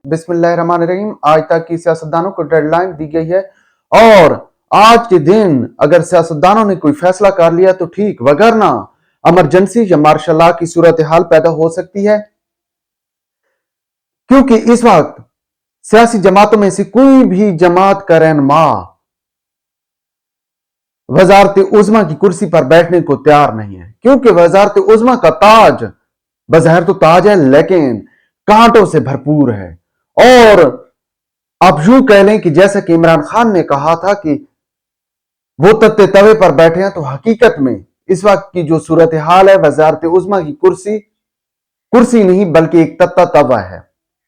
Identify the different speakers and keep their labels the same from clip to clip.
Speaker 1: बिस्मिल्लाहिर्रहमानिर्रहीम। आज तक की सियासतदानों को डेडलाइन दी गई है और आज के दिन अगर सियासतदानों ने कोई फैसला कर लिया तो ठीक, वगरना इमरजेंसी या मार्शल लॉ की सूरत हाल पैदा हो सकती है, क्योंकि इस वक्त सियासी जमातों में से कोई भी जमात का रहनुमा वजारत उज़्मा की कुर्सी पर बैठने को तैयार नहीं है, क्योंकि वजारत उज़्मा का ताज बज़ाहिर तो ताज है लेकिन कांटों से भरपूर है। और आप यूं कह लें कि जैसा कि इमरान खान ने कहा था कि वो तत्ते तवे पर बैठे हैं, तो हकीकत में इस वक्त की जो सूरत हाल है, वजारत उज़्मा की कुर्सी नहीं बल्कि एक तत्ता तवा है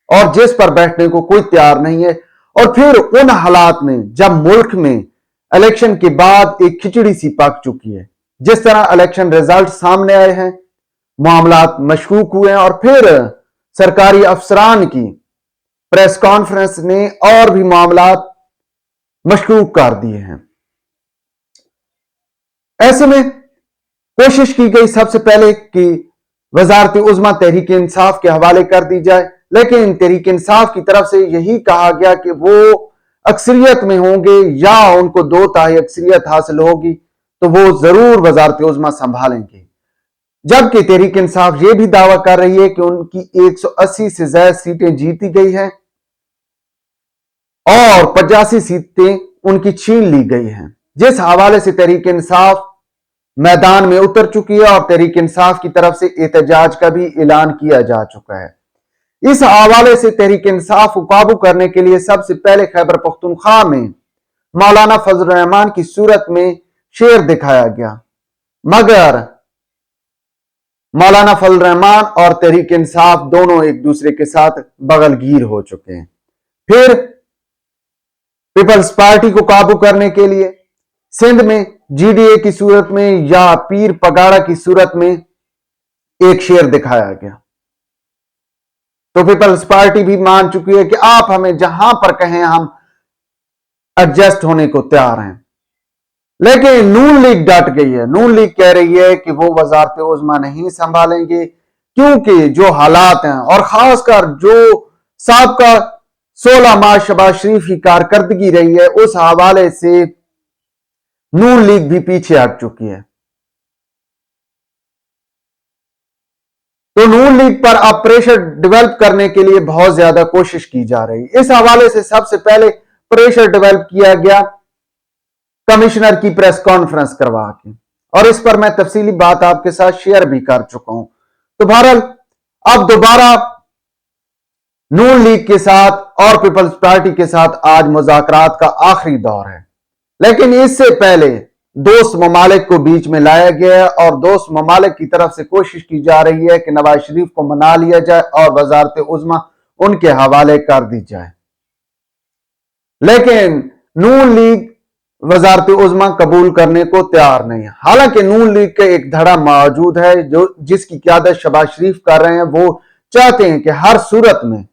Speaker 1: और जिस पर बैठने को कोई तैयार नहीं है। और फिर उन हालात में जब मुल्क में इलेक्शन के बाद एक खिचड़ी सी पक चुकी है, जिस तरह इलेक्शन रिजल्ट सामने आए हैं, मामलात मशकूक हुए हैं और फिर सरकारी अफसरान की प्रेस कॉन्फ्रेंस ने और भी मामलात मशकूक कर दिए हैं। ऐसे में कोशिश की गई सबसे पहले कि वजारत उज़्मा तहरीक इंसाफ के हवाले कर दी जाए, लेकिन तहरीक इंसाफ की तरफ से यही कहा गया कि वो अक्सरियत में होंगे या उनको 2/3 अक्सरियत हासिल होगी तो वो जरूर वजारत उज़्मा संभालेंगे। जबकि तहरीक इंसाफ ये भी दावा कर रही है कि उनकी 180 से ज्यादा सीटें जीती गई हैं और 85 सीटें उनकी छीन ली गई हैं, जिस हवाले से तहरीक इंसाफ मैदान में उतर चुकी है और तहरीक इंसाफ की तरफ से एहतजाज का भी ऐलान किया जा चुका है। इस हवाले से तहरीक इंसाफ को काबू करने के लिए सबसे पहले खैबर पख्तूनख्वा में मौलाना फजल रहमान की सूरत में शेर दिखाया गया, मगर मौलाना फजल रहमान और तहरीक इंसाफ दोनों एक दूसरे के साथ बगलगीर हो चुके हैं। फिर पीपल्स पार्टी को काबू करने के लिए सिंध में जीडीए की सूरत में या पीर पगाड़ा की सूरत में एक शेर दिखाया गया, तो पीपल्स पार्टी भी मान चुकी है कि आप हमें जहां पर कहें हम एडजस्ट होने को तैयार हैं। लेकिन नून लीग डट गई है। नून लीग कह रही है कि वो वजारत उज़्मा नहीं संभालेंगे, क्योंकि जो हालात हैं और खासकर जो साबका 16 माह शहबाज शरीफ की कारकर्दगी रही है, उस हवाले से नून लीग भी पीछे हट चुकी है। तो नून लीग पर अब प्रेशर डेवलप करने के लिए बहुत ज्यादा कोशिश की जा रही है। इस हवाले से सबसे पहले प्रेशर डेवलप किया गया कमिश्नर की प्रेस कॉन्फ्रेंस करवा के, और इस पर मैं तफसीली बात आपके साथ शेयर भी कर चुका हूं। तो बहरहाल अब दोबारा नून लीग के साथ और पीपल्स पार्टी के साथ आज मुज़ाकरात का आखिरी दौर है, लेकिन इससे पहले दोस्त ममालिक को बीच में लाया गया है और दोस्त ममालिक की तरफ से कोशिश की जा रही है कि नवाज शरीफ को मना लिया जाए और वजारत उज़्मा उनके हवाले कर दी जाए। लेकिन नून लीग वजारत उज़्मा कबूल करने को तैयार नहीं है। हालांकि नून लीग का एक धड़ा मौजूद है जिसकी क़यादत शहबाज शरीफ कर रहे हैं। वो चाहते हैं कि हर सूरत में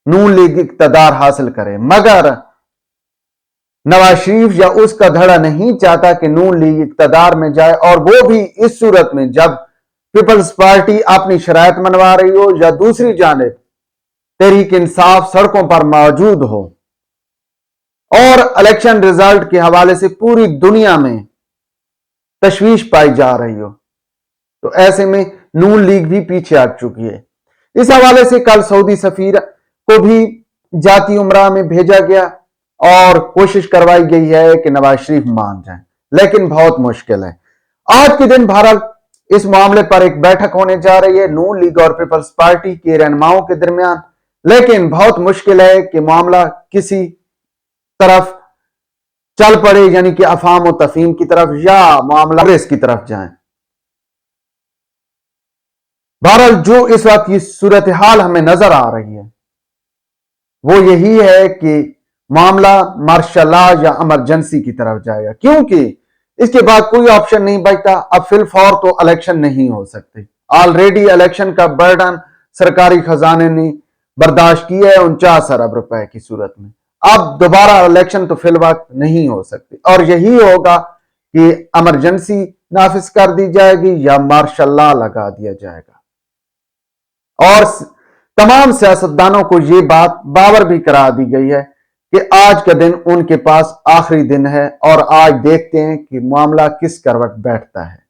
Speaker 1: नून लीग इक़्तिदार हासिल करे, मगर नवाज शरीफ या उसका धड़ा नहीं चाहता कि नून लीग इक़्तिदार में जाए, और वो भी इस सूरत में जब पीपल्स पार्टी अपनी शराइत मनवा रही हो या दूसरी जानिब तहरीक इंसाफ सड़कों पर मौजूद हो और इलेक्शन रिजल्ट के हवाले से पूरी दुनिया में तशवीश पाई जा रही हो। तो ऐसे में नून लीग भी पीछे हट चुकी है। इस हवाले से कल सऊदी सफीर को भी जाती उमरा में भेजा गया और कोशिश करवाई गई है कि नवाज शरीफ मान जाएं, लेकिन बहुत मुश्किल है। आज के दिन भारत इस मामले पर एक बैठक होने जा रही है नून लीग और पीपल्स पार्टी के रहनुमाओं के दरमियान, लेकिन बहुत मुश्किल है कि मामला किसी तरफ चल पड़े, यानी कि अफाम और तफहीम की तरफ या मामला कांग्रेस की तरफ जाए। बहरहाल जो इस वक्त की सूरत हाल हमें नजर आ रही है वो यही है कि मामला मार्शल लॉ या इमरजेंसी की तरफ जाएगा, क्योंकि इसके बाद कोई ऑप्शन नहीं बचता। अब फिलफौर तो इलेक्शन नहीं हो सकते। ऑलरेडी इलेक्शन का बर्डन सरकारी खजाने ने बर्दाश्त किया है 49 अरब रुपए की सूरत में। अब दोबारा इलेक्शन तो फिल वक्त नहीं हो सकती, और यही होगा कि इमरजेंसी नाफिज कर दी जाएगी या मार्शल लॉ लगा दिया जाएगा। और तमाम सियासतदानों को ये बात बावर भी करा दी गई है कि आज का दिन उनके पास आखिरी दिन है और आज देखते हैं कि मामला किस करवट बैठता है।